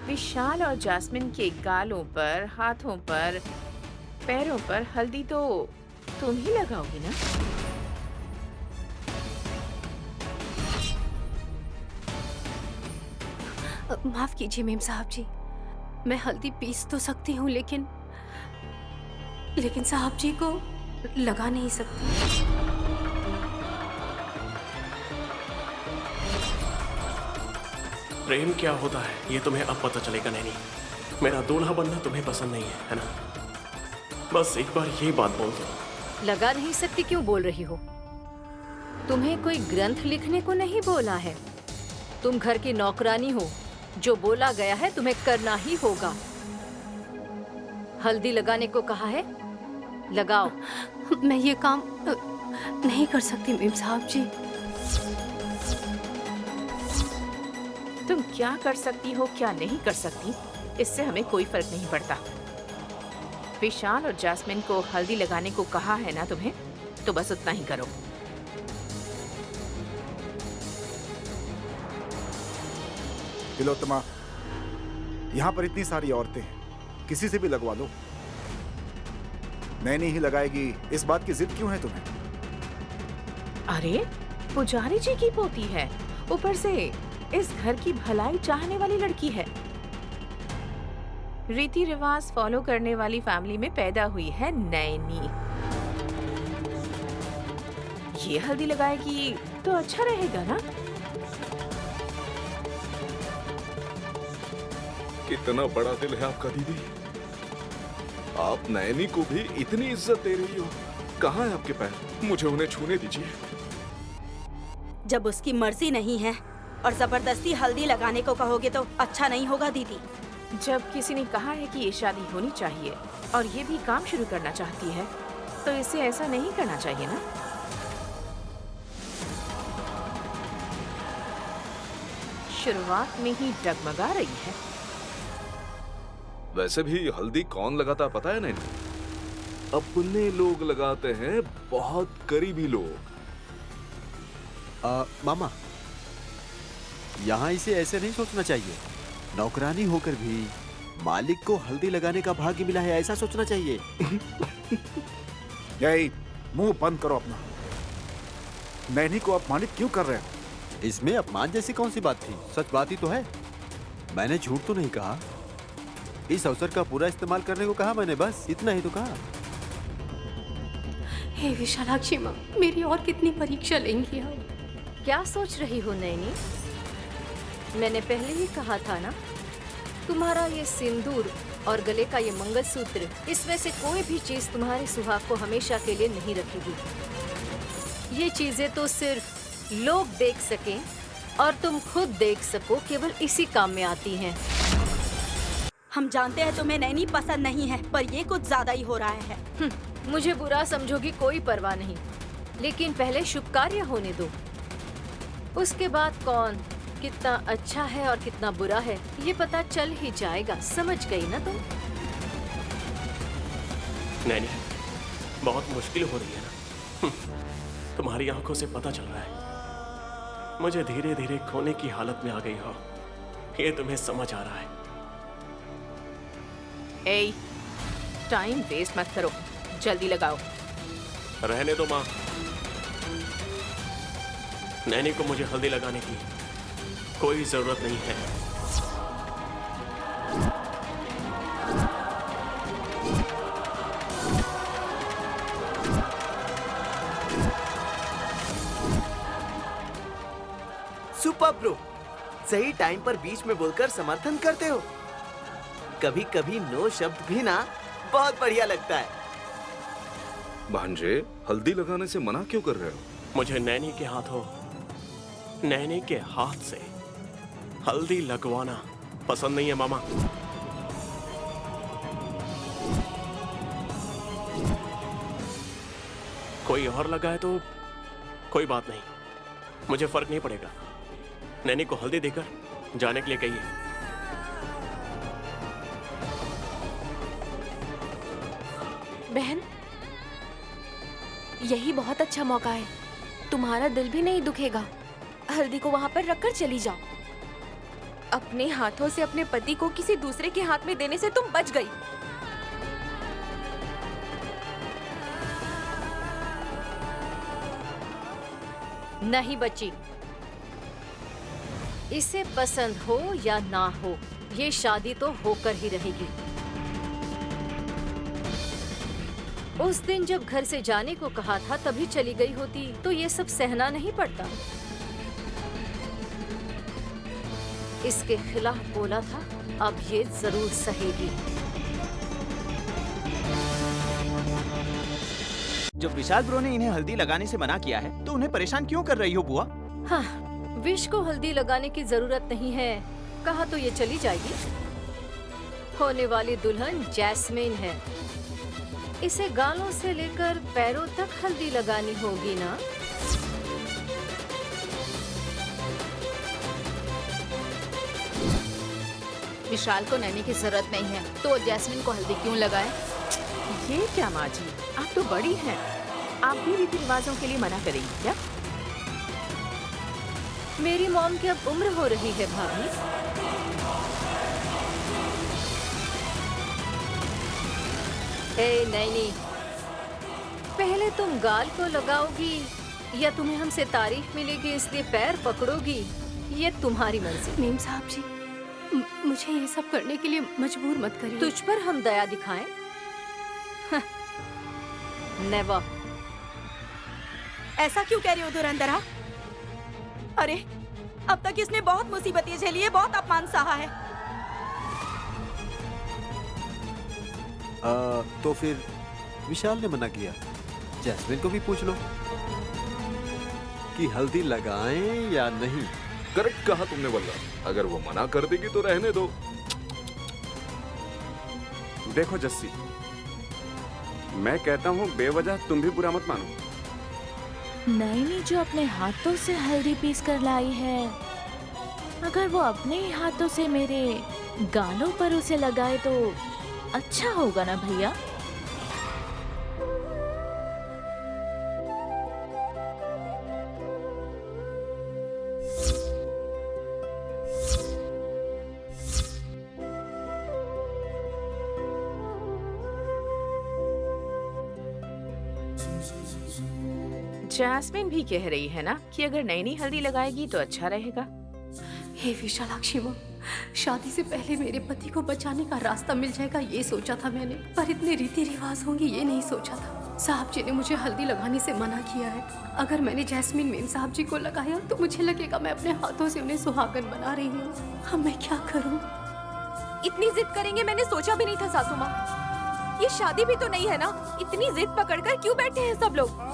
विशाल और जास्मिन के गालों पर, हाथों पर, पैरों पर हल्दी तो तुम ही लगाओगी ना? माफ कीजिए मेम साहब जी, मैं हल्दी पीस तो सकती हूँ लेकिन साहब जी को लगा नहीं सकती। प्रेम क्या होता है ये तुम्हें अब पता चलेगा नैनी। मेरा दूल्हा बनना तुम्हें पसंद नहीं है ना? बस एक बार ये बात बोल दो। लगा नहीं सकती क्यों बोल रही हो? तुम्हें कोई ग्रंथ लिखने को नहीं बोला है। तुम घर की नौकरानी हो, जो बोला गया है तुम्हें करना ही होगा। हल्दी लगाने को कहा है, लगाओ। मैं ये काम नहीं कर सकती मेम साहब जी। तुम क्या कर सकती हो, क्या नहीं कर सकती, इससे हमें कोई फर्क नहीं पड़ता। विशाल और जास्मिन को हल्दी लगाने को कहा है ना तुम्हें, तो बस उतना ही करो। तिलोत्तमा, यहाँ पर इतनी सारी औरतें हैं, किसी से भी लगवा लो। नैनी ही लगाएगी, इस बात की जिद क्यों है तुम्हें? अरे पुजारी जी की पोती है, ऊपर से इस घर की भलाई चाहने वाली लड़की है। रीति रिवाज फॉलो करने वाली फैमिली में पैदा हुई है नैनी। ये हल्दी लगाएगी तो अच्छा रहेगा ना? कितना बड़ा दिल है आपका दीदी। आप नैनी को भी इतनी इज्जत दे रही हो। कहाँ है आपके पैर? मुझे उन्हें छूने दीजिए। जब उसकी मर्जी नहीं है और जबरदस्ती हल्दी लगाने को कहोगे तो अच्छा नहीं होगा दीदी। जब किसी ने कहा है कि ये शादी होनी चाहिए और ये भी काम शुरू करना चाहती है, तो इसे ऐसा नहीं करना चाहिए ना? शुरुआत में ही डगमगा रही है। वैसे भी हल्दी कौन लगाता पता है नैनी? अपने लोग लगाते हैं, बहुत करीबी लोग। मामा, यहाँ इसे ऐसे नहीं सोचना चाहिए। नौकरानी होकर भी मालिक को हल्दी लगाने का भाग्य मिला है, ऐसा सोचना चाहिए। यही मुंह बंद करो अपना। नैनी को अपमानित क्यों कर रहे हो? इसमें अपमान जैसी कौन सी बात थी? सच बात ही तो है। मैंने झूठ तो नहीं कहा। इस अवसर का पूरा इस्तेमाल करने को कहा मैंने, बस इतना ही तो कहा। हे विशालाक्षी माँ, मेरी और कितनी परीक्षा लेंगी आप? क्या सोच रही हो नैनी? मैंने पहले ही कहा था ना, तुम्हारा ये सिंदूर और गले का ये मंगलसूत्र, इसमें से कोई भी चीज तुम्हारे सुहाग को हमेशा के लिए नहीं रखेगी। ये चीजें तो सिर्फ लोग देख सकें और तुम खुद देख सको, केवल इसी काम में आती हैं। हम जानते हैं तुम्हें नैनी पसंद नहीं है, पर ये कुछ ज्यादा ही हो रहा है। मुझे बुरा समझोगी कोई परवाह नहीं, लेकिन पहले शुभ कार्य होने दो। उसके बाद कौन कितना अच्छा है और कितना बुरा है ये पता चल ही जाएगा। समझ गई ना तुम? नैनी, बहुत मुश्किल हो रही है ना? तुम्हारी आंखों से पता चल रहा है मुझे धीरे धीरे खोने की हालत में आ गई हो। ये तुम्हें समझ आ रहा है? ए, टाइम वेस्ट मत करो, जल्दी लगाओ। रहने दो माँ। नैनी को मुझे हल्दी लगाने की कोई जरूरत नहीं है। सुपर ब्रो, सही टाइम पर बीच में बोलकर समर्थन करते हो। कभी कभी नो शब्द भी ना बहुत बढ़िया लगता है। भांजे, हल्दी लगाने से मना क्यों कर रहे हो? मुझे नैनी के हाथों, नैनी के हाथ से हल्दी लगवाना पसंद नहीं है मामा। कोई और लगाए तो कोई बात नहीं, मुझे फर्क नहीं पड़ेगा। नैनी को हल्दी देकर जाने के लिए कहिए। बहन, यही बहुत अच्छा मौका है। तुम्हारा दिल भी नहीं दुखेगा। हल्दी को वहां पर रखकर चली जाओ। अपने हाथों से अपने पति को किसी दूसरे के हाथ में देने से तुम बच गई। नहीं बची। इसे पसंद हो या ना हो, ये शादी तो होकर ही रहेगी। उस दिन जब घर से जाने को कहा था तभी चली गई होती तो ये सब सहना नहीं पड़ता। इसके खिलाफ बोला था, अब ये जरूर सहेगी। जब विशाल ब्रो ने इन्हें हल्दी लगाने से मना किया है तो उन्हें परेशान क्यों कर रही हो बुआ? हाँ, विश को हल्दी लगाने की जरूरत नहीं है, कहा तो ये चली जाएगी। होने वाली दुल्हन जैस्मिन है, इसे गालों से लेकर पैरों तक हल्दी लगानी होगी ना। विशाल को नैनी की जरूरत नहीं है तो वो जैस्मिन को हल्दी क्यों लगाए? ये क्या माँ जी, आप तो बड़ी हैं, आप भी रीति रिवाजों के लिए मना करेंगी क्या? मेरी मॉम की अब उम्र हो रही है भाभी। ए नैनी, पहले तुम गाल को लगाओगी या तुम्हें हमसे तारीफ मिलेगी इसलिए पैर पकड़ोगी, ये तुम्हारी मर्जी। मेम साहब जी, मुझे ये सब करने के लिए मजबूर मत करिए। तुझ पर हम दया दिखाएं? नेवर। ऐसा क्यों कह रही हो धुरंधरा? अरे अब तक इसने बहुत मुसीबतें झेली है, बहुत अपमान सहा है। तो फिर विशाल ने मना किया, जैस्मिन को भी पूछ लो कि हल्दी लगाएं या नहीं। करेक्ट कहा तुमने वल्लभ, अगर वो मना कर देगी तो रहने दो। देखो जस्सी, मैं कहता हूँ बेवजह तुम भी बुरा मत मानो। नैनी जो अपने हाथों से हल्दी पीस कर लाई है, अगर वो अपने ही हाथों से मेरे गालों पर उसे लगाए तो अच्छा होगा ना भैया? जैस्मिन भी कह रही है ना कि अगर नैनी हल्दी लगाएगी तो अच्छा रहेगा। हे विशालाक्षी माँ, शादी से पहले मेरे पति को बचाने का रास्ता मिल जाएगा ये सोचा था मैंने, पर इतने रीति रिवाज होंगे ये नहीं सोचा था। साहब जी ने मुझे हल्दी लगाने से मना किया है। अगर मैंने जैस्मिन मेम साहब जी को लगाया तो मुझे लगेगा मैं अपने हाथों से उन्हें सुहागन बना रही हूँ। अब मैं क्या करूँ? इतनी जिद करेंगे मैंने सोचा भी नहीं था सासू माँ। ये शादी भी तो नहीं है ना, इतनी जिद पकड़कर क्यों बैठे हैं सब लोग?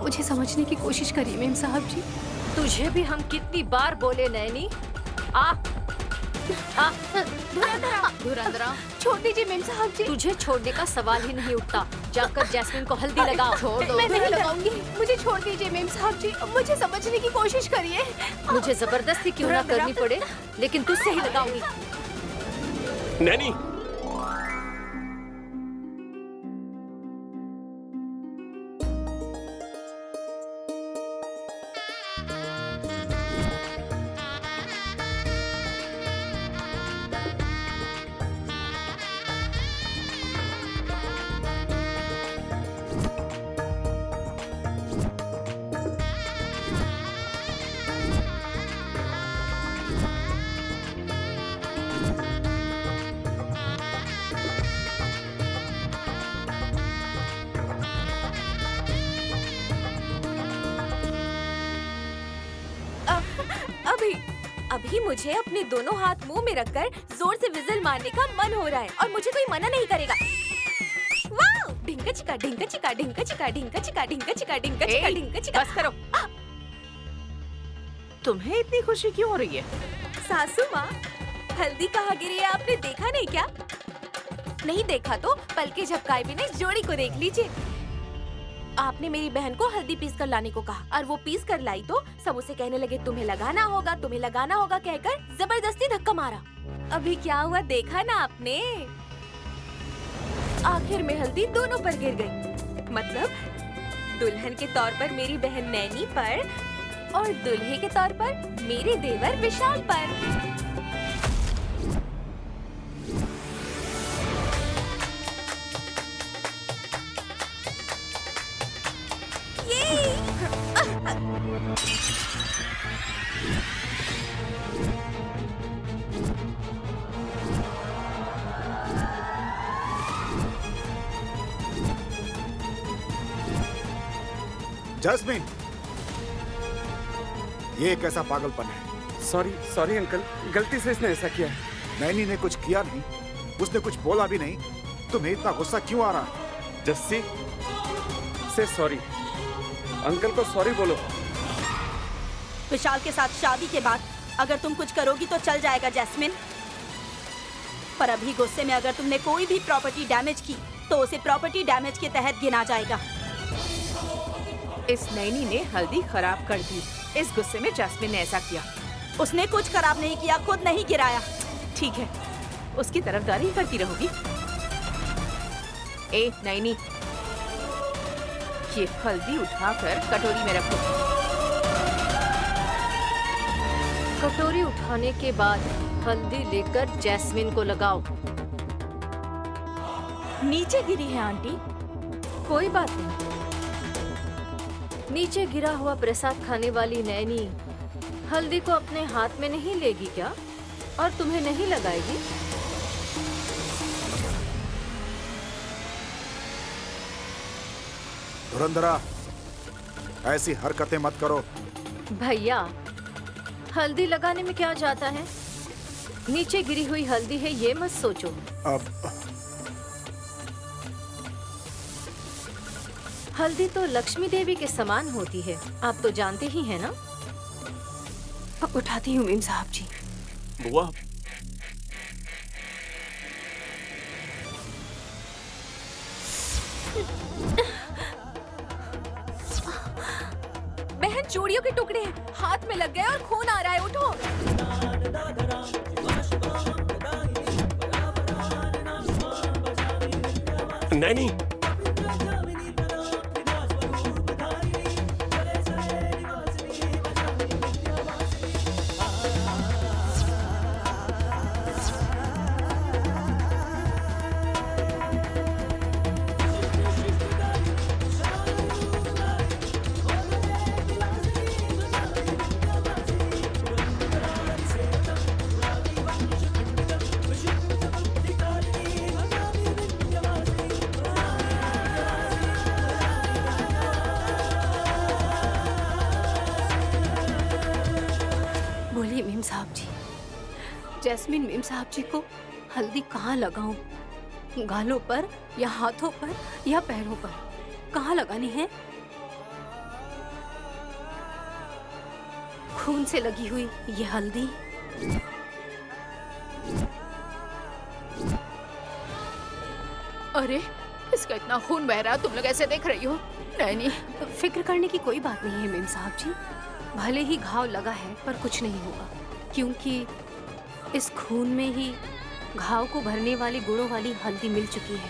मुझे समझने की कोशिश करिए मेम साहब जी। तुझे भी हम कितनी बार बोले नैनी, आ धुरंधरा छोड़ दीजिए मेम साहब जी। तुझे छोड़ने का सवाल ही नहीं उठता। जाकर जैस्मिन को हल्दी लगाओ। छोड़ दो। मैं नहीं लगाऊंगी, मुझे छोड़ दीजिए मेम साहब जी। मुझे समझने की कोशिश करिए। मुझे जबरदस्ती क्यों ना करनी पड़े, लेकिन तुझसे ही लगाऊंगी। नैनी, अभी मुझे अपने दोनों हाथ मुंह में रखकर जोर से विजिल मारने का मन हो रहा है और मुझे कोई मना नहीं करेगा। वाह! ढिंका चिका ढिंका चिका ढिंका चिका ढिंका चिका ढिंका चिका ढिंका चिका ढिंका चिका। बस करो। तुम्हें इतनी खुशी क्यों हो रही है? सासू माँ, हल्दी कहाँ गिरी है आपने देखा नहीं क्या? नहीं देखा तो पलके झपकाए बिना इस जोड़ी को देख लीजिए। आपने मेरी बहन को हल्दी पीस कर लाने को कहा और वो पीस कर लाई तो सब उसे कहने लगे तुम्हें लगाना होगा कहकर जबरदस्ती धक्का मारा। अभी क्या हुआ देखा ना आपने? आखिर में हल्दी दोनों पर गिर गई। मतलब दुल्हन के तौर पर मेरी बहन नैनी पर और दुल्हे के तौर पर मेरे देवर विशाल पर। जैस्मिन, ये कैसा पागलपन है? सॉरी सॉरी अंकल, गलती से इसने ऐसा किया है। नैनी ने कुछ किया नहीं, उसने कुछ बोला भी नहीं, तुम्हें इतना गुस्सा क्यों आ रहा है? जस्सी से सॉरी, अंकल को सॉरी बोलो। विशाल के साथ शादी के बाद अगर तुम कुछ करोगी तो चल जाएगा जैस्मिन, पर अभी गुस्से में अगर तुमने कोई भी प्रॉपर्टी डैमेज की तो उसे प्रॉपर्टी डैमेज के तहत गिना जाएगा। इस नैनी ने हल्दी खराब कर दी। इस गुस्से में जैस्मिन ने ऐसा किया। उसने कुछ खराब नहीं किया, खुद नहीं गिराया। ठीक है, उसकी तरफदारी करती रहोगी। ए नैनी, ये हल्दी उठाकर कटोरी में रखो। कटोरी उठाने के बाद हल्दी लेकर जैस्मिन को लगाओ। नीचे गिरी है आंटी। कोई बात नहीं, नीचे गिरा हुआ प्रसाद खाने वाली नैनी हल्दी को अपने हाथ में नहीं लेगी क्या? और तुम्हें नहीं लगाएगी? धुरंधरा, ऐसी हरकतें मत करो। भैया, हल्दी लगाने में क्या जाता है? नीचे गिरी हुई हल्दी है ये मत सोचो। अब हल्दी तो लक्ष्मी देवी के समान होती है, आप तो जानते ही हैं ना। उठाती हूँ मेम साहब जी। बुआ, बहन, चूड़ियों के टुकड़े हैं, हाथ में लग गए और खून आ रहा है। उठो। नैनी, बोलिए मेम साहब जी। जैस्मिन मेम साहब जी को हल्दी कहाँ लगाऊं? गालों पर या हाथों पर या पैरों पर? कहाँ लगानी है? खून से लगी हुई ये हल्दी अरे, इसका इतना खून बह रहा है, तुम लोग ऐसे देख रही हो? नैनी, फिक्र करने की कोई बात नहीं है मेम साहब जी। भले ही घाव लगा है पर कुछ नहीं होगा, क्योंकि इस खून में ही घाव को भरने वाली गुणों वाली हल्दी मिल चुकी है।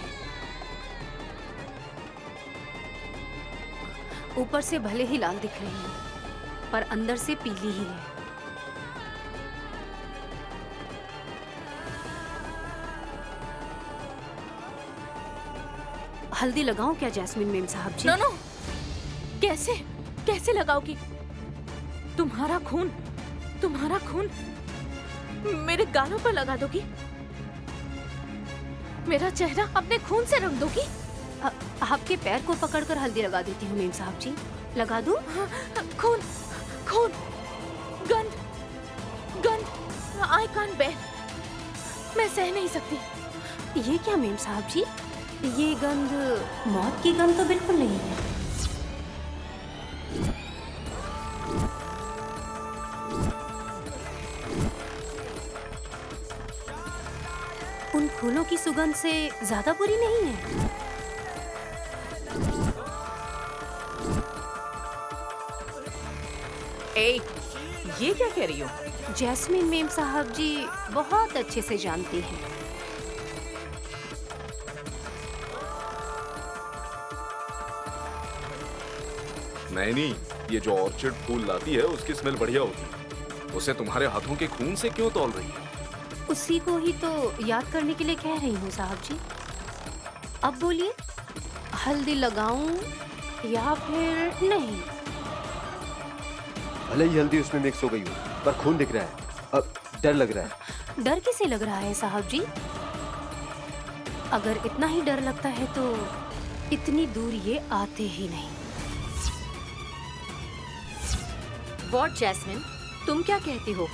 ऊपर से भले ही लाल दिख रही है पर अंदर से पीली ही है। हल्दी लगाऊं क्या जैस्मिन मेम साहब जी? नो नो, कैसे कैसे लगाओगी? तुम्हारा खून मेरे गालों पर लगा दोगी? मेरा चेहरा अपने खून से रंग दोगी? आपके पैर को पकड़कर हल्दी लगा देती हूँ मेम साहब जी। लगा दूं? खून खून, गंध, आई कांट बेयर। मैं सह नहीं सकती। ये क्या मेम साहब जी? ये गंध मौत की गंध तो बिल्कुल नहीं है। उन फूलों की सुगंध से ज्यादा बुरी नहीं है। ए, ये क्या कह रही हो? जैस्मिन मेम साहब जी बहुत अच्छे से जानती हैं। नैनी, ये जो ऑर्चिड फूल लाती है उसकी स्मेल बढ़िया होती है। उसे तुम्हारे हाथों के खून से क्यों तौल रही है? उसी को ही तो याद करने के लिए कह रही हूँ साहब जी। अब बोलिए, हल्दी लगाऊं या फिर नहीं? भले ही हल्दी उसमें मिक्स हो गई हो, पर खून दिख रहा है। अब डर लग रहा है। डर किसे लग रहा है साहब जी? अगर इतना ही डर लगता है तो इतनी दूर ये आते ही नहीं। वॉट जैस्मिन, तुम क्या कहती हो?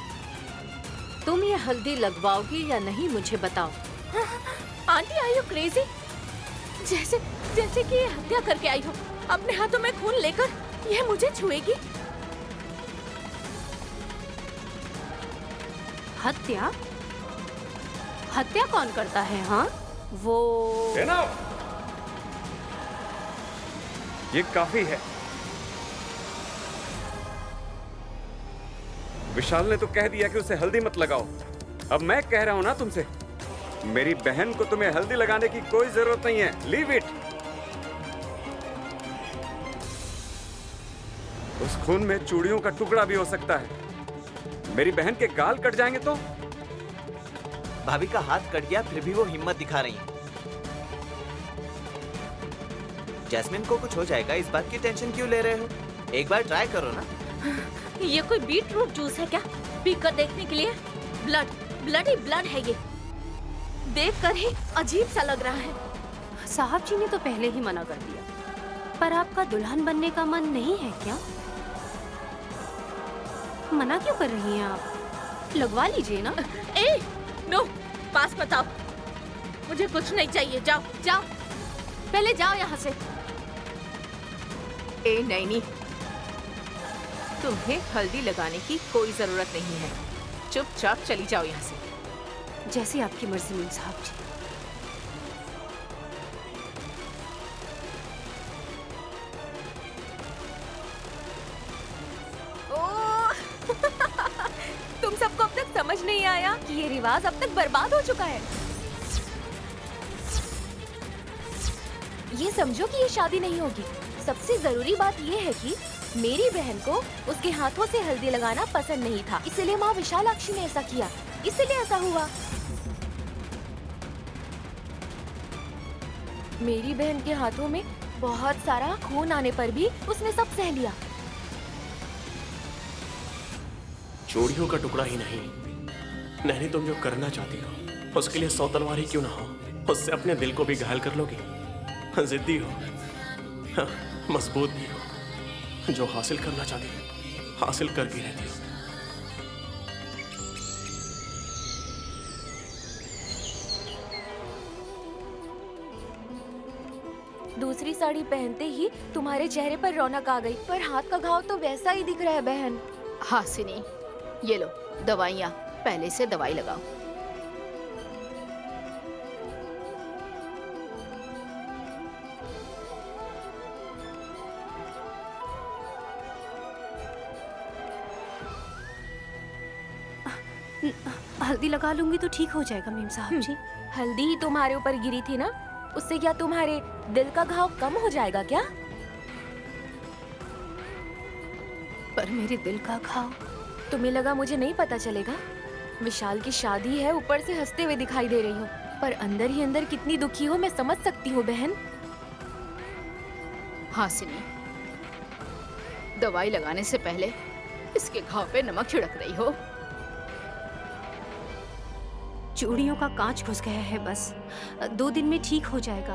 तुम ये हल्दी लगवाओगी या नहीं मुझे बताओ। Aunty, are you crazy? जैसे जैसे कि ये हत्या करके आई हो, अपने हाथों में खून लेकर यह मुझे छुएगी। हत्या? हत्या कौन करता है? हाँ, वो ये काफी है। विशाल ने तो कह दिया कि उसे हल्दी मत लगाओ। अब मैं कह रहा हूं ना तुमसे, मेरी बहन को तुम्हें हल्दी लगाने की कोई जरूरत नहीं है। Leave it. उस खून में चूड़ियों का टुकड़ा भी हो सकता है। मेरी बहन के गाल कट जाएंगे तो? भाभी का हाथ कट गया फिर भी वो हिम्मत दिखा रही हैं। जैस्मिन को कुछ हो जाएगा, इस बात की टेंशन क्यों ले रहे हो? एक बार ट्राई करो ना। ये कोई बीट रूट जूस है क्या? पीकर देखने के लिए? ब्लड, ब्लड ही ब्लड है ये। देखकर ही अजीब सा लग रहा है। साहब जी ने तो पहले ही मना कर दिया, पर आपका दुल्हन बनने का मन नहीं है क्या? मना क्यों कर रही हैं आप? लगवा लीजिए ना। ए, नो, पास मत आओ। मुझे कुछ नहीं चाहिए। जाओ जाओ, पहले जाओ यहाँ से। ए नैनी, तुम्हें हल्दी लगाने की कोई जरूरत नहीं है। चुपचाप चली जाओ यहाँ से। जैसी आपकी मर्जी मेम साहब जी। तुम सबको अब तक समझ नहीं आया कि ये रिवाज अब तक बर्बाद हो चुका है। ये समझो कि ये शादी नहीं होगी। सबसे जरूरी बात ये है कि मेरी बहन को उसके हाथों से हल्दी लगाना पसंद नहीं था, इसलिए माँ विशालाक्षी ने ऐसा किया, इसलिए ऐसा हुआ। मेरी बहन के हाथों में बहुत सारा खून आने पर भी उसने सब सह लिया। चूड़ियों का टुकड़ा ही नहीं, नैनी तुम जो करना चाहती हो उसके लिए 100 तलवार ही क्यों ना हो, उससे अपने दिल को भी घायल कर लोगी। जिद्दी हो, हाँ, मजबूत भी हो। जो हासिल करना चाहती हो हासिल करती रहती हो। दूसरी साड़ी पहनते ही तुम्हारे चेहरे पर रौनक आ गई, पर हाथ का घाव तो वैसा ही दिख रहा है बहन। हासिनी, ये लो दवाइयाँ, पहले से दवाई लगाओ। हल्दी लगा लूंगी तो ठीक हो जाएगा मेम साहब जी। हल्दी ही तुम्हारे ऊपर गिरी थी ना, उससे क्या तुम्हारे दिल का घाव कम हो जाएगा क्या? पर मेरे दिल का घाव। तुम्हें लगा मुझे नहीं पता चलेगा? विशाल की शादी है, ऊपर से हंसते हुए दिखाई दे रही हो, पर अंदर ही अंदर कितनी दुखी हो मैं समझ सकती हूँ बहन। हासिनी, दवाई लगाने से पहले इसके घाव पे नमक छिड़क रही हो। चूड़ियों का कांच घुस गया है, बस 2 दिन में ठीक हो जाएगा।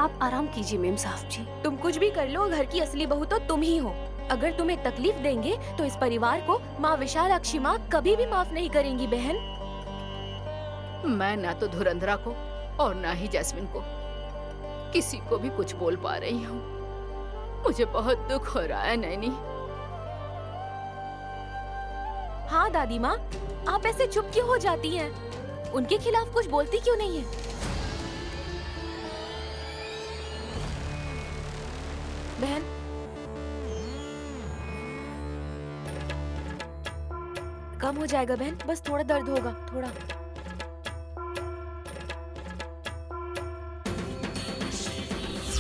आप आराम कीजिए मेम साहब जी। तुम कुछ भी कर लो, घर की असली बहू तो तुम ही हो। अगर तुम्हें तकलीफ देंगे तो इस परिवार को माँ विशालाक्षी माँ कभी भी माफ नहीं करेंगी बहन। मैं ना तो धुरंधरा को और ना ही जैस्मिन को किसी को भी कुछ बोल पा रही हूँ। मुझे बहुत दुख हो रहा है नैनी। हाँ दादी माँ, आप ऐसे चुप क्यों हो जाती हैं? उनके खिलाफ कुछ बोलती क्यों नहीं है? बहन, कम हो जाएगा बहन, बस थोड़ा दर्द होगा, थोड़ा।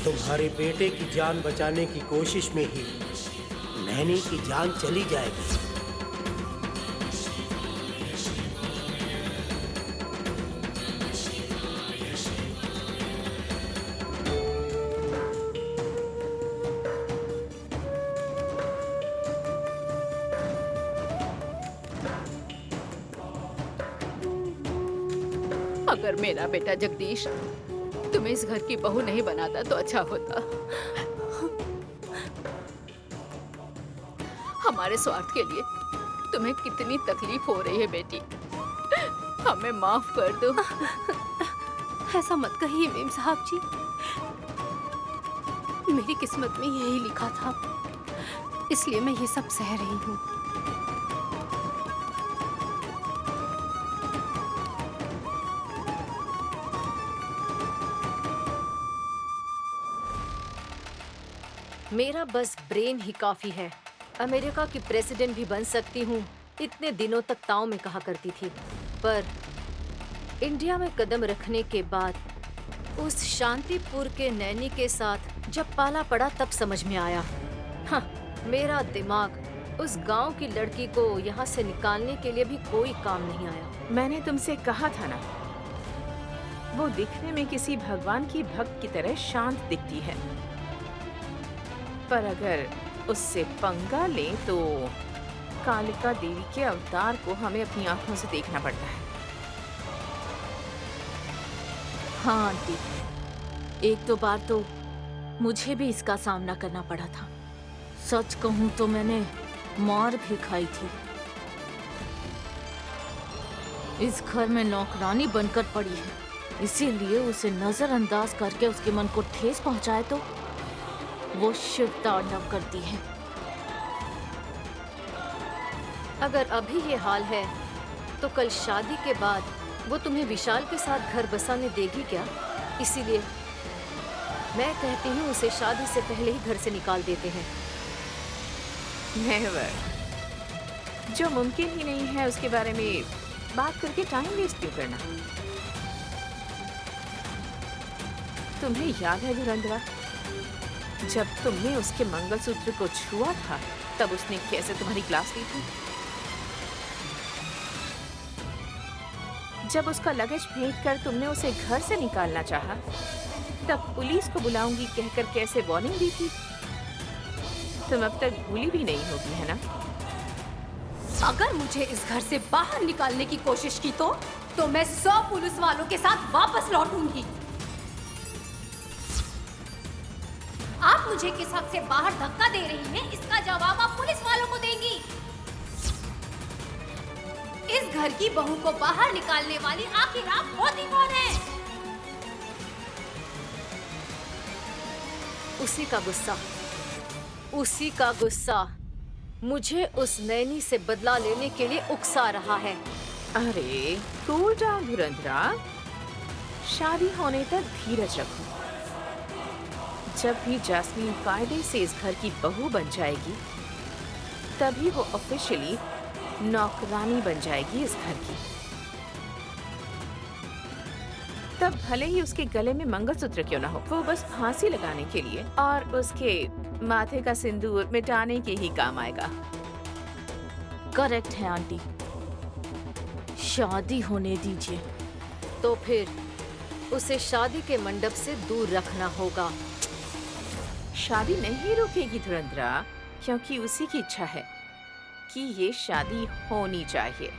तुम्हारे बेटे की जान बचाने की कोशिश में ही नैनी की जान चली जाएगी। अगर मेरा बेटा जगदीश तुम्हें इस घर की बहू नहीं बनाता तो अच्छा होता। हमारे स्वार्थ के लिए तुम्हें कितनी तकलीफ हो रही है बेटी, हमें माफ कर दो। ऐसा मत कहिए मेम साहब जी, मेरी किस्मत में यही लिखा था, इसलिए मैं ये सब सह रही हूँ। मेरा बस ब्रेन ही काफी है। अमेरिका की प्रेसिडेंट भी बन सकती हूँ, इतने दिनों तक ताऊ में कहा करती थी। पर इंडिया में कदम रखने के बाद उस शांतिपुर के नैनी के साथ जब पाला पड़ा तब समझ में आया, हाँ, मेरा दिमाग उस गांव की लड़की को यहाँ से निकालने के लिए भी कोई काम नहीं आया। मैंने तुमसे कहा था ना, वो दिखने में किसी भगवान की भक्त की तरह शांत दिखती है, पर अगर उससे पंगा ले तो कालिका देवी के अवतार को हमें अपनी आंखों से देखना पड़ता है। हाँ आंटी, एक दो बार तो मुझे भी इसका सामना करना पड़ा था। सच कहूँ तो मैंने मार भी खाई थी। इस घर में नौकरानी बनकर पड़ी है, इसीलिए उसे नजरअंदाज करके उसके मन को ठेस पहुंचाए तो वो शिव तांडव करती है। अगर अभी ये हाल है तो कल शादी के बाद वो तुम्हें विशाल के साथ घर बसाने देगी क्या? इसीलिए मैं कहती हूँ उसे शादी से पहले ही घर से निकाल देते हैं। नेवर। जो मुमकिन ही नहीं है उसके बारे में बात करके टाइम वेस्ट क्यों करना? तुम्हें याद है धुरंधरा, जब तुमने उसके मंगलसूत्र को छुआ था तब उसने कैसे तुम्हारी क्लास ली थी? जब उसका लगेज फेंक कर तुमने उसे घर से निकालना चाहा, तब पुलिस को बुलाऊंगी कहकर कैसे वार्निंग दी थी? तुम अब तक भूली भी नहीं होगी, है ना? अगर मुझे इस घर से बाहर निकालने की कोशिश की तो मैं 100 पुलिस वालों के साथ वापस लौटूंगी। आप मुझे किस हक से बाहर धक्का दे रही हैं, इसका जवाब आप पुलिस वालों को देंगी। इस घर की बहू को बाहर निकालने वाली आखिर आप होती कौन है? उसी का गुस्सा मुझे उस नैनी से बदला लेने के लिए उकसा रहा है। अरे कूल डाउन धुरंधरा, शादी होने तक धीरज रखो। जब भी जैस्मीन कायदे से इस घर की बहू बन जाएगी, तभी वो ऑफिशियली नौकरानी बन जाएगी इस घर की। तब भले ही उसके गले में मंगलसूत्र क्यों ना हो, वो बस फांसी लगाने के लिए और उसके माथे का सिंदूर मिटाने के ही काम आएगा। करेक्ट है आंटी, शादी होने दीजिए। तो फिर उसे शादी के मंडप से दूर रखना होगा। शादी नहीं रुकेगी धुरंधरा, क्योंकि उसी की इच्छा है कि ये शादी होनी चाहिए।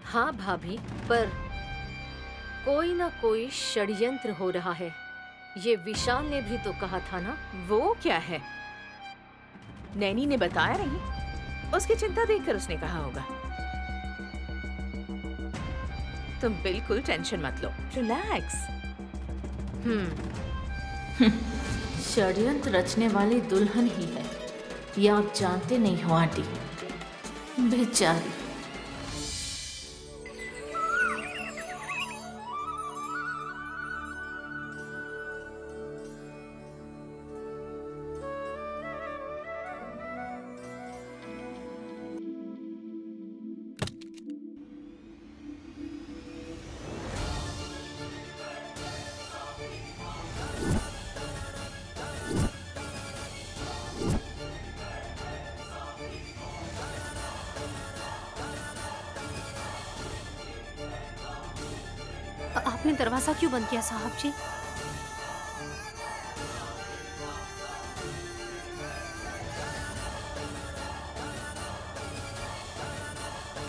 हाँ भाभी, पर कोई ना कोई षड्यंत्र हो रहा है। ये विशाल ने भी तो कहा था ना। वो क्या है? नैनी ने बताया नहीं? उसकी चिंता देखकर उसने कहा होगा। तुम बिल्कुल टेंशन मत लो, रिलैक्स। षड्यंत्र रचने वाली दुल्हन ही है, ये आप जानते नहीं हो आंटी। बेचारी। आपने दरवाजा क्यों बंद किया साहब जी?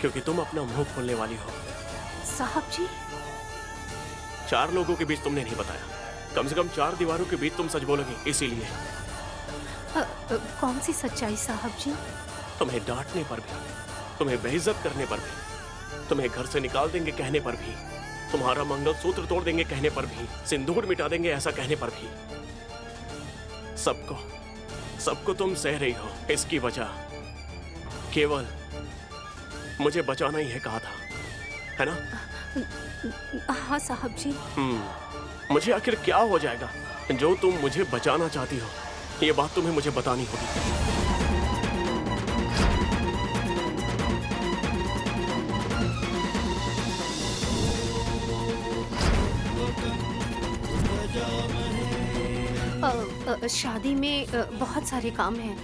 क्योंकि तुम अपना मुंह खोलने वाली हो। साहब जी, 4 लोगों के बीच तुमने नहीं बताया। कम से कम 4 दीवारों के बीच तुम सच बोलोगी, इसीलिए। कौन सी सच्चाई साहब जी? तुम्हें डांटने पर भी, तुम्हें बेइज्जत करने पर भी, तुम्हें घर से निकाल देंगे कहने पर भी, तुम्हारा मंगलसूत्र तोड़ देंगे कहने पर भी, सिंदूर मिटा देंगे ऐसा कहने पर भी, सबको तुम सह रही हो। इसकी वजह केवल मुझे बचाना ही है कहा था, है ना? हाँ साहब जी। मुझे आखिर क्या हो जाएगा जो तुम मुझे बचाना चाहती हो? ये बात तुम्हें मुझे बतानी होगी। शादी में बहुत सारे काम हैं।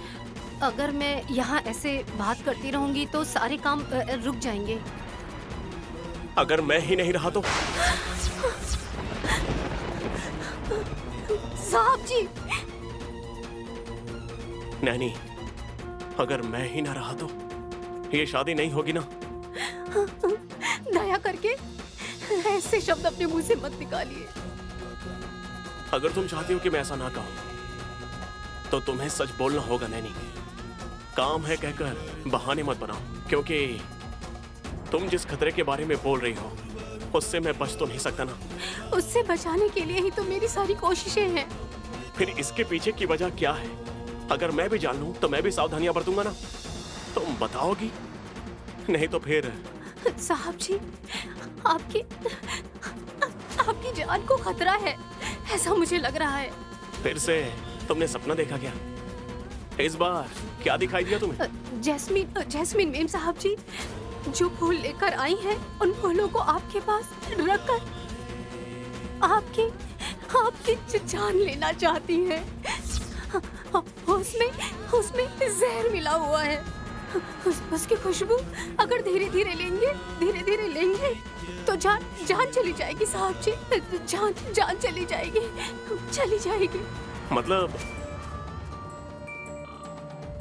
अगर मैं यहाँ ऐसे बात करती रहूंगी तो सारे काम रुक जाएंगे। अगर मैं ही नहीं रहा तो? साहब जी। नैनी, अगर मैं ही ना रहा तो ये शादी नहीं होगी ना? दया करके ऐसे शब्द अपने मुंह से मत निकालिए। अगर तुम चाहती हो कि मैं ऐसा ना कहूं तो तुम्हें सच बोलना होगा नैनी। काम है कहकर बहाने मत बनाओ, क्योंकि तुम जिस खतरे के बारे में बोल रही हो उससे मैं बच तो नहीं सकता ना। उससे बचाने के लिए ही तो मेरी सारी कोशिशें हैं। फिर इसके पीछे की वजह क्या है? अगर मैं भी जान लूं तो मैं भी सावधानियां बरतूंगा ना। तुम बताओगी? नहीं तो फिर। साहब जी, आपकी जान को खतरा है, ऐसा मुझे लग रहा है। फिर से तुमने सपना देखा क्या? इस बार क्या दिखाई दिया तुम्हें? जैस्मीन मेम साहब जी, जो फूल लेकर आई हैं, उन फूलों को आपके पास रखकर आपकी जान लेना चाहती हैं। उसमें जहर मिला हुआ है। उसकी खुशबू अगर धीरे धीरे लेंगे तो जान चली जाएगी साहब जी। जान चली जाएगी। मतलब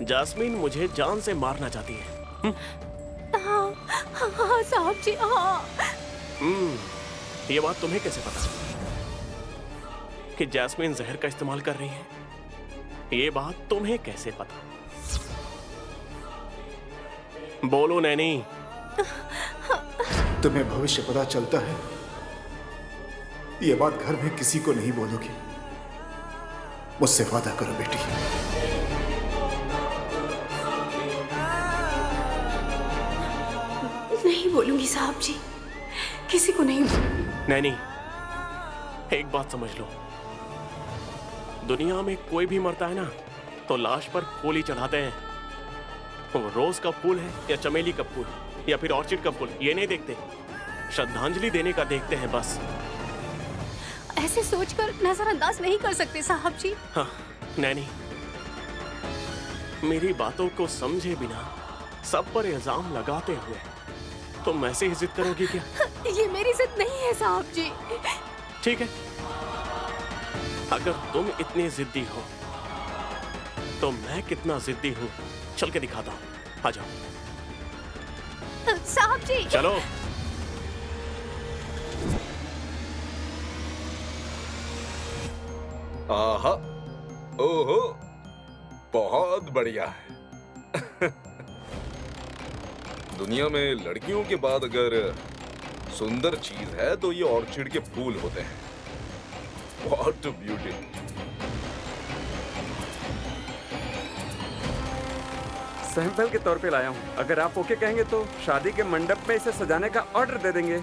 जास्मीन मुझे जान से मारना चाहती है? हाँ साहब जी, हाँ। ये बात तुम्हें कैसे पता कि जास्मीन जहर का इस्तेमाल कर रही है? ये बात तुम्हें कैसे पता? बोलो नैनी। तुम्हें भविष्य पता चलता है? ये बात घर में किसी को नहीं बोलोगी? मुझसे वादा करो बेटी। नहीं बोलूंगी साहब जी, किसी को नहीं बोलूंगी। नैनी, एक बात समझ लो, दुनिया में कोई भी मरता है ना तो लाश पर फूल ही चढ़ाते हैं। वो रोज का फूल है या चमेली का फूल या फिर ऑर्चिड का फूल, ये नहीं देखते, श्रद्धांजलि देने का देखते हैं बस। ऐसे सोचकर नजरअंदाज नहीं कर सकते साहब जी। हाँ नैनी, मेरी बातों को समझे बिना सब पर इल्जाम लगाते हुए तुम ऐसे ही जिद करोगी क्या? ये मेरी जिद नहीं है साहब जी। ठीक है, अगर तुम इतनी जिद्दी हो तो मैं कितना जिद्दी हूँ चल के दिखाता हूँ। आ जाओ। साहब जी चलो। आहा, ओहो, बहुत बढ़िया है। दुनिया में लड़कियों के बाद अगर सुंदर चीज है तो ये ऑर्चिड के फूल होते हैं। What a beauty! सैंपल के तौर पे लाया हूँ। अगर आप ओके कहेंगे तो शादी के मंडप में इसे सजाने का ऑर्डर दे देंगे।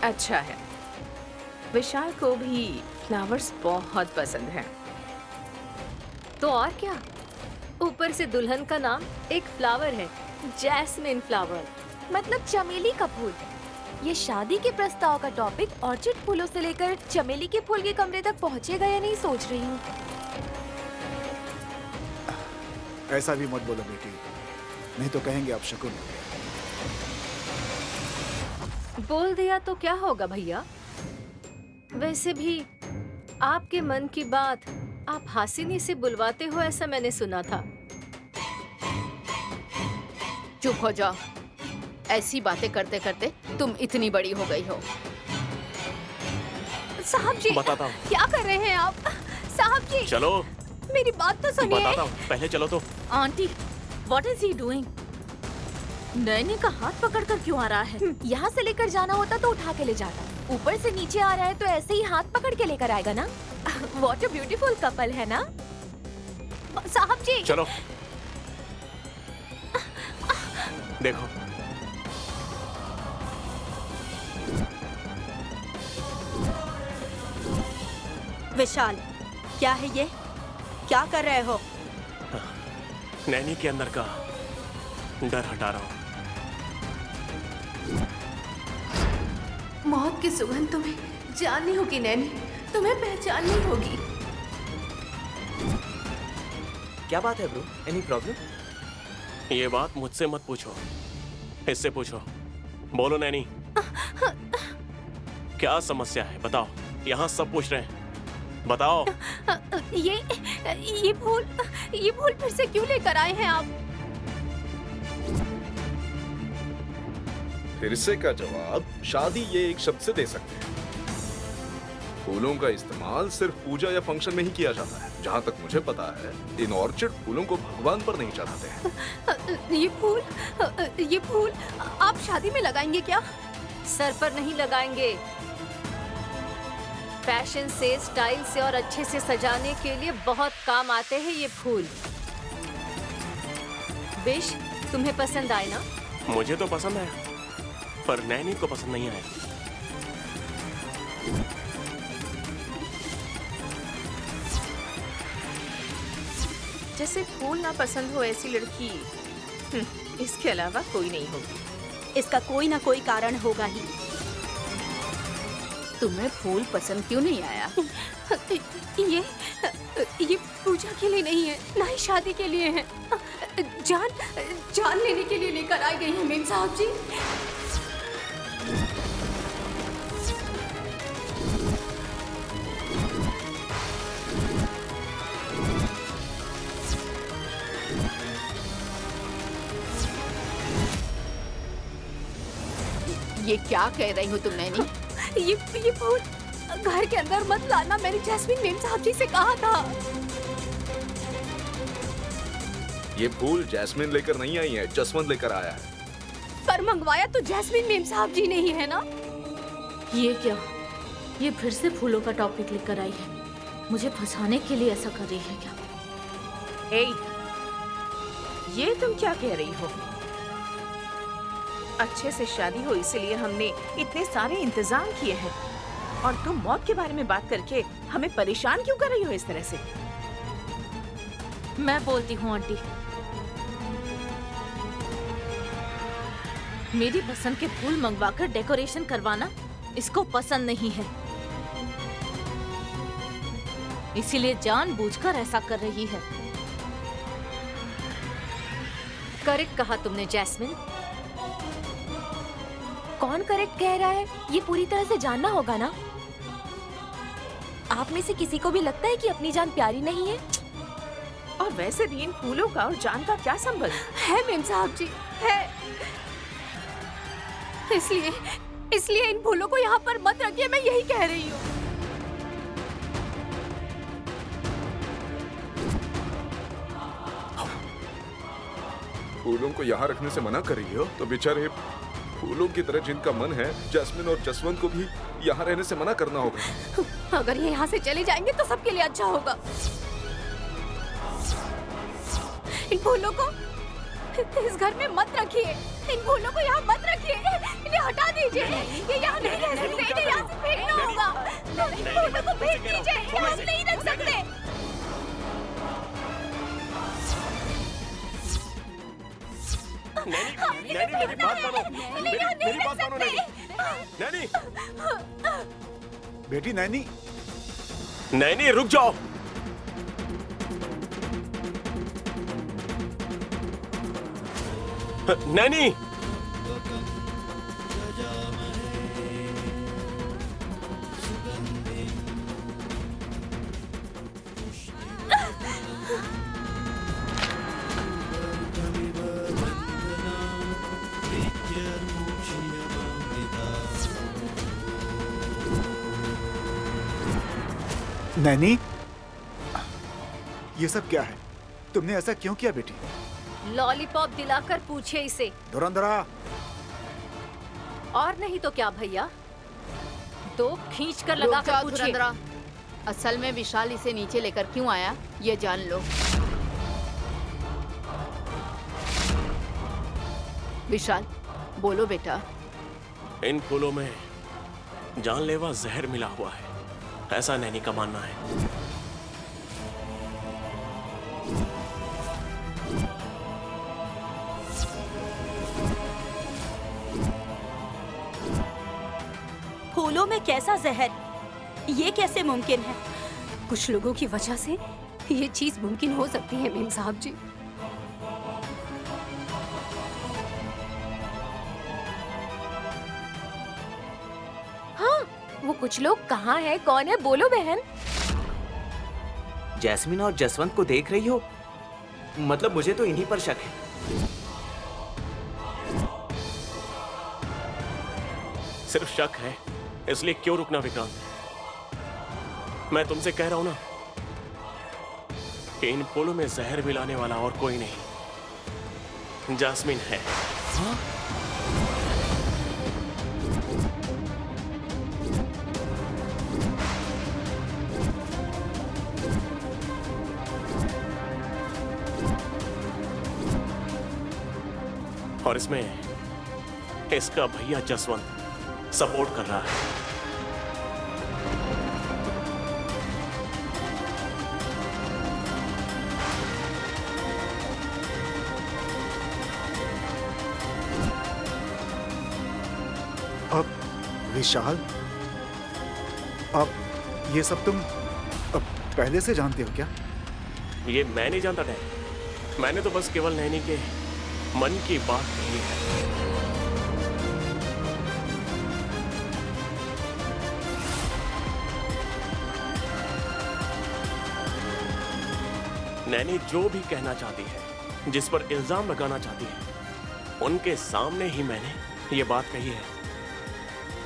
अच्छा है, विशाल को भी फ्लावर्स बहुत पसंद हैं। तो और क्या, ऊपर से दुल्हन का नाम एक फ्लावर है, जैस्मिन फ्लावर, मतलब चमेली का फूल। ये शादी के प्रस्ताव का टॉपिक ऑर्चिड फूलों से लेकर चमेली के फूल के कमरे तक पहुंचेगा या नहीं सोच रही हूँ। ऐसा भी मत बोलो बेटी, नहीं तो कहेंगे आप शकुन हो गया। बोल दिया तो क्या होगा भैया? वैसे भी आपके मन की बात आप हासिनी से बुलवाते हो, ऐसा मैंने सुना था। चुप हो जाओ। ऐसी बातें करते करते तुम इतनी बड़ी हो गई हो। साहब जी, बताता हूँ। क्या कर रहे हैं आप? साहब जी, चलो मेरी बात तो सुनिए। बताता हूँ, पहले चलो तो। Aunty, what is he doing? Naini का हाथ पकड़कर क्यों आ रहा है? यहाँ से लेकर जाना होता तो उठा के ले जाता, ऊपर से नीचे आ रहा है तो ऐसे ही हाथ पकड़ के लेकर आएगा ना। व्हाट अ ब्यूटीफुल कपल है ना साहब जी। चलो देखो, विशाल, क्या है ये? क्या कर रहे हो? नैनी के अंदर का डर हटा रहा हूँ। मौत की सुगंध तुम्हें जाननी होगी नैनी, तुम्हें पहचाननी होगी। क्या बात है ब्रो? Any problem? ये बात मुझसे मत पूछो, इससे पूछो। बोलो नैनी, क्या समस्या है? बताओ, यहाँ सब पूछ रहे हैं, बताओ। ये फूल फिर से क्यों लेकर आए हैं आप? फिर से का जवाब शादी ये एक शब्द से दे सकते हैं। फूलों का इस्तेमाल सिर्फ पूजा या फंक्शन में ही किया जाता है। जहाँ तक मुझे पता है, इन ऑर्चिड फूलों को भगवान पर नहीं चढ़ाते हैं। ये फूल आप शादी में लगाएंगे क्या? सर पर नहीं लगाएंगे। फैशन से, स्टाइल से और अच्छे से सजाने के लिए बहुत काम आते हैं ये फूल। विश, तुम्हें पसंद आए ना? मुझे तो पसंद आया, पर नैनी को पसंद नहीं आया। जैसे फूल ना पसंद हो ऐसी लड़की इसके अलावा कोई नहीं होगी। इसका कोई ना कोई कारण होगा ही। तुम्हें फूल पसंद क्यों नहीं आया? ये पूजा के लिए नहीं है, ना ही शादी के लिए है। जान लेने के लिए लेकर आई गई है मेम साहब जी। ये क्या कह रही हो तुम नैनी? ये फूल घर के अंदर मत लाना, मैंने जैस्मिन मेम साहब जी से कहा था। ये फूल जैस्मिन लेकर नहीं आई है, जसवंत लेकर आया है। पर मंगवाया तो जैस्मिन मेम साहब जी ने ही है ना। ये क्या? ये फिर से फूलों का टॉपिक लेकर आई है। मुझे फंसाने के लिए ऐसा कर रही है क्या? ये तुम क्या कह रही हो? अच्छे से शादी हो इसलिए हमने इतने सारे इंतजाम किए हैं, और तुम मौत के बारे में बात करके हमें परेशान क्यों कर रही हो इस तरह से? मैं बोलती हूँ आंटी, मेरी पसंद के फूल मंगवाकर डेकोरेशन करवाना इसको पसंद नहीं है, इसीलिए जानबूझकर ऐसा कर रही है। करेक्ट कहा तुमने जैस्मिन। कौन करेक्ट कह रहा है? ये पूरी तरह से जानना होगा ना। आप में से किसी को भी लगता है कि अपनी जान प्यारी नहीं है? और वैसे भी इन फूलों का और जान का क्या संबंध है मेम साहब जी? है। इसलिए इन फूलों को यहाँ पर मत रखिए, मैं यही कह रही हूँ। फूलों को यहाँ रखने से मना कर रही हो तो बेचारे फूलों की तरह जिनका मन है, जैस्मिन और जसवंत को भी यहाँ रहने से मना करना होगा। अगर ये यहाँ से चले जाएंगे तो सबके लिए अच्छा होगा। इन फूलों को इस घर में मत रखिए, इन फूलों को यहाँ मत रखिए, इन्हें हटा दीजिए। ये यहाँ नहीं रह सकते, इन्हें यहाँ से फेंकना होगा। इन फूलों को फेंक दीजिए, यहाँ हम नहीं रख सकते। नैनी, मेरी बात मानो। मेरी बात मानो नैनी। बेटी नैनी। नैनी रुक जाओ। नैनी, नैनी, ये सब क्या है? तुमने ऐसा क्यों किया बेटी? लॉलीपॉप दिलाकर पूछे इसे। धुरंधरा, और नहीं तो क्या भैया, तो खींच कर लगा कर पूछिए। धुरंधरा, असल में विशाल इसे नीचे लेकर क्यों आया ये जान लो। विशाल, बोलो बेटा। इन फूलों में जानलेवा जहर मिला हुआ है, ऐसा नैनी का मानना है। फूलों में कैसा जहर? ये कैसे मुमकिन है? कुछ लोगों की वजह से ये चीज मुमकिन हो सकती है मेम साहब जी। हाँ, वो कुछ लोग कहाँ हैं, कौन है, बोलो बहन। जैस्मिन और जसवंत को देख रही हो? मतलब मुझे तो इन्हीं पर शक है। सिर्फ शक है, इसलिए क्यों रुकना विक्रांत? मैं तुमसे कह रहा हूं ना कि इन फूलों में जहर मिलाने वाला और कोई नहीं, जैस्मिन है। हाँ? और इसमें इसका भैया जसवंत सपोर्ट कर रहा है। अब विशाल, अब ये सब तुम अब पहले से जानते हो क्या? ये मैं नहीं जानता डैड, मैंने तो बस केवल नैनी के मन की बात कही है। नैनी जो भी कहना चाहती है, जिस पर इल्जाम लगाना चाहती है, उनके सामने ही मैंने ये बात कही है।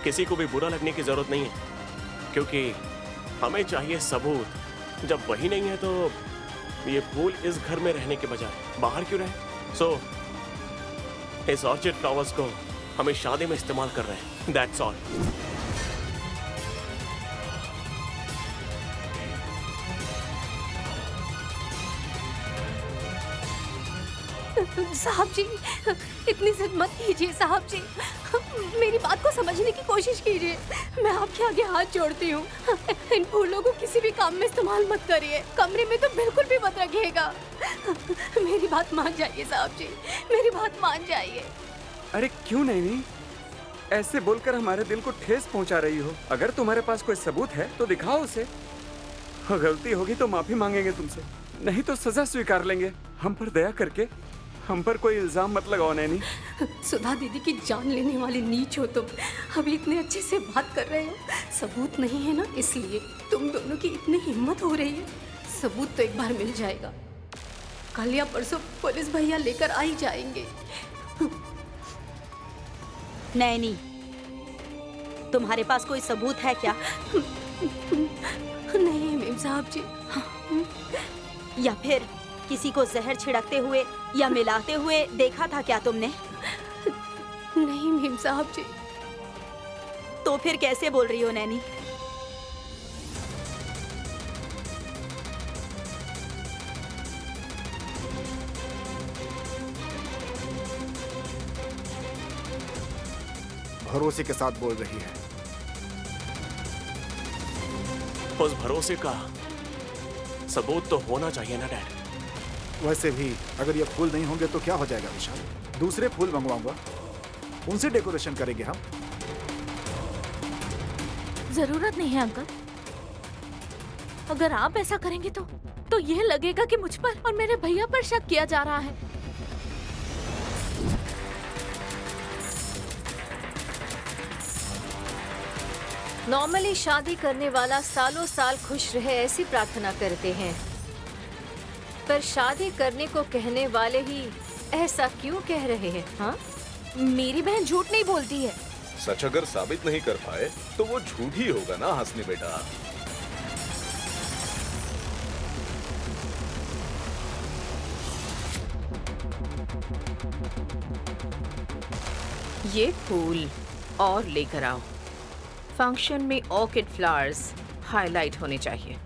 किसी को भी बुरा लगने की जरूरत नहीं है, क्योंकि हमें चाहिए सबूत। जब वही नहीं है तो ये फूल इस घर में रहने के बजाय बाहर क्यों रहे? सो इस ऑर्चिड फ्लावर्स को हम इस शादी में इस्तेमाल कर रहे हैं, दैट्स ऑल। साहब जी, इतनी जिद मत कीजिए साहब जी, मेरी बात को समझने की कोशिश कीजिए। मैं आपके आगे हाथ जोड़ती हूँ, इन फूलों को किसी भी काम में इस्तेमाल मत करिए, कमरे में तो बिल्कुल भी मत रखिएगा। मेरी बात मान जाइए साहब जी, मेरी बात मान जाइए। अरे क्यों नहीं, ऐसे बोलकर हमारे दिल को ठेस पहुंचा रही हो। अगर तुम्हारे पास कोई सबूत है तो दिखाओ उसे। गलती होगी तो माफी मांगेंगे तुमसे, नहीं तो सजा स्वीकार लेंगे। हम पर दया करके हम पर कोई इल्जाम मत लगाओ नैनी। सुधा दीदी की जान लेने वाली नीच हो तुम, अभी इतने अच्छे से बात कर रहे हो। सबूत नहीं है ना, इसलिए तुम दोनों की इतनी हिम्मत हो रही है। सबूत तो एक बार मिल जाएगा, कल या परसों पुलिस भैया लेकर आ ही जाएंगे। नैनी, तुम्हारे पास कोई सबूत है क्या? नहीं मेम साहब जी। या फिर किसी को जहर छिड़कते हुए या मिलाते हुए देखा था क्या तुमने? नहीं मेम साहब जी। तो फिर कैसे बोल रही हो नैनी? भरोसे के साथ बोल रही है। उस भरोसे का सबूत तो होना चाहिए ना डैड। वैसे भी अगर ये फूल नहीं होंगे तो क्या हो जाएगा विशाल? दूसरे फूल मंगवाऊंगा, उनसे डेकोरेशन करेंगे हम। जरूरत नहीं है अंकल, अगर आप ऐसा करेंगे तो यह लगेगा कि मुझ पर और मेरे भैया पर शक किया जा रहा है। नॉर्मली शादी करने वाला सालों साल खुश रहे ऐसी प्रार्थना करते हैं, पर शादी करने को कहने वाले ही ऐसा क्यों कह रहे हैं? हाँ, मेरी बहन झूठ नहीं बोलती है। सच अगर साबित नहीं कर पाए तो वो झूठ ही होगा ना हंसनी बेटा। ये फूल और लेकर आओ। फंक्शन में ऑर्किड फ्लावर्स हाईलाइट होने चाहिए।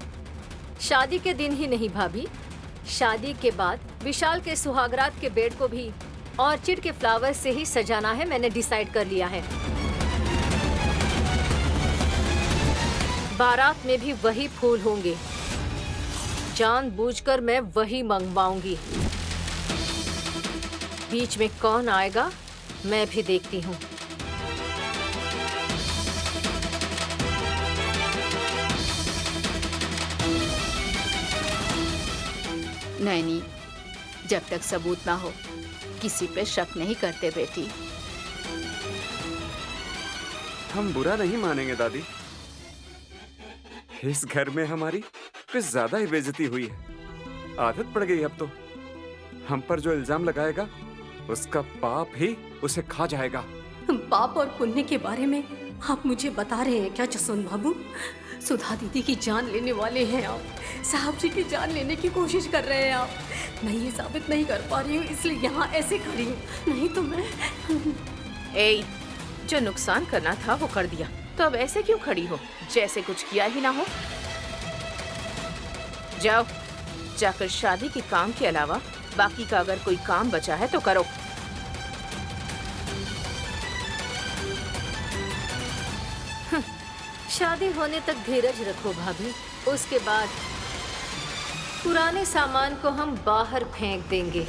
शादी के दिन ही नहीं भाभी, शादी के बाद विशाल के सुहागरात के बेड को भी ऑर्चिड के फ्लावर से ही सजाना है, मैंने डिसाइड कर लिया है। बारात में भी वही फूल होंगे, जानबूझकर मैं वही मंगवाऊंगी। बीच में कौन आएगा मैं भी देखती हूँ। नैनी, जब तक सबूत ना हो किसी पे शक नहीं करते बेटी। हम बुरा नहीं मानेंगे दादी। इस घर में हमारी कुछ ज्यादा ही बेइज्जती हुई है। आदत पड़ गई अब तो। हम पर जो इल्जाम लगाएगा उसका पाप ही उसे खा जाएगा। पाप और पुण्य के बारे में आप मुझे बता रहे हैं क्या जसवंत बाबू? सुधा दीदी की जान लेने वाले हैं आप, साहब जी की जान लेने की कोशिश कर रहे हैं आप। मैं ये साबित नहीं कर पा रही हूँ, इसलिए यहाँ ऐसे खड़ी हूँ, नहीं तो मैं जो नुकसान करना था वो कर दिया, तो अब ऐसे क्यों खड़ी हो जैसे कुछ किया ही ना हो? जाओ, जाकर शादी के काम के अलावा बाकी का अगर कोई काम बचा है तो करो। शादी होने तक धीरज रखो भाभी, उसके बाद पुराने सामान को हम बाहर फेंक देंगे।